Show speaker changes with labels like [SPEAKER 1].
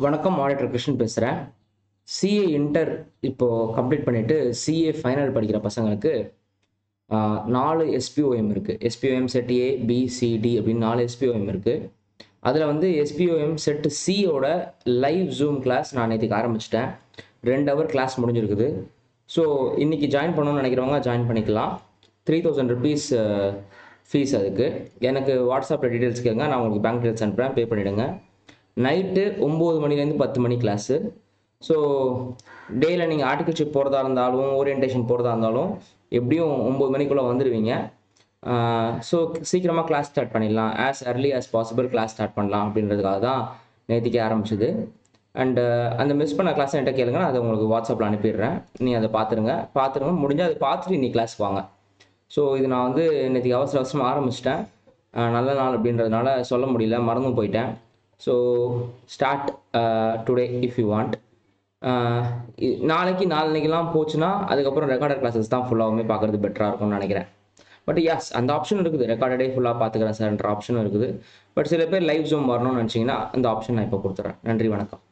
[SPEAKER 1] வணக்கம். மானிட்டர் கிருஷ்ணன் பேசுகிறேன். CA inter இப்போ கம்ப்ளீட் பண்ணிவிட்டு சிஏ ஃபைனல் படிக்கிற பசங்களுக்கு 4 எஸ்பிஓஎம் இருக்குது. SPOM set A, B, C, D அப்படின்னு 4 எஸ்பிஓஎம் இருக்குது. அதில் வந்து எஸ்பிஓஎம் செட் சியோட லைவ் ஜூம் கிளாஸ் நான் நேற்றுக்கு ஆரம்பிச்சிட்டேன். 2 ஹவர் கிளாஸ் முடிஞ்சிருக்குது. ஸோ இன்றைக்கி ஜாயின் பண்ணணும்னு நினைக்கிறவங்க ஜாயின் பண்ணிக்கலாம். 3000 ருபீஸ் ஃபீஸ் அதுக்கு. எனக்கு வாட்ஸ்அப்பில் டீட்டெயில்ஸ் கேளுங்க, நான் உங்களுக்கு பேங்க் டீட்டெயில்ஸ் அனுப்புகிறேன், பே பண்ணிவிடுங்க. நைட்டு 9 மணிலேருந்து 10 மணி கிளாஸு. ஸோ டேயில் நீங்கள் ஆர்டிகல்ஷிப் போகிறதா இருந்தாலும் ஓரியன்டேஷன் போகிறதா இருந்தாலும் எப்படியும் 9 மணிக்குள்ளே வந்துடுவீங்க. ஸோ சீக்கிரமாக கிளாஸ் ஸ்டார்ட் பண்ணிடலாம், as early as possible class start பண்ணலாம் அப்படின்றதுக்காக தான் நேற்றுக்கே ஆரம்பிச்சது. அண்டு அந்த மிஸ் பண்ண கிளாஸ் என்கிட்ட கேளுங்க, நான் அதை உங்களுக்கு வாட்ஸ்அப்பில் அனுப்பிடுறேன். நீ அதை பார்த்துருங்க முடிஞ்சால் அதை பார்த்துட்டு நீ கிளாஸ் வாங்க. ஸோ இது நான் வந்து நேற்றுக்கு அவசரமாக ஆரம்பிச்சிட்டேன். நல்ல நாள் அப்படின்றதுனால சொல்ல முடியல, மறந்தும் போயிட்டேன். So start today if you want. நாளைக்கெலாம் போச்சுன்னா அதுக்கப்புறம் ரெக்கார்டட் கிளாஸஸ் தான் ஃபுல்லாகவுமே பார்க்குறது பெட்டராக இருக்கும்னு நினைக்கிறேன். பட் எஸ், அந்த ஆப்ஷன் இருக்குது, ரெக்கார்டடே ஃபுல்லாக பார்த்துக்கிறேன் சார்ன்ற ஆப்ஷனும் இருக்குது. பட் சில பேர் லைவ் ஜூம் வரணும்னு நினச்சிங்கன்னா அந்த ஆப்ஷன் நான் இப்போ கொடுத்துட்றேன். நன்றி, வணக்கம்.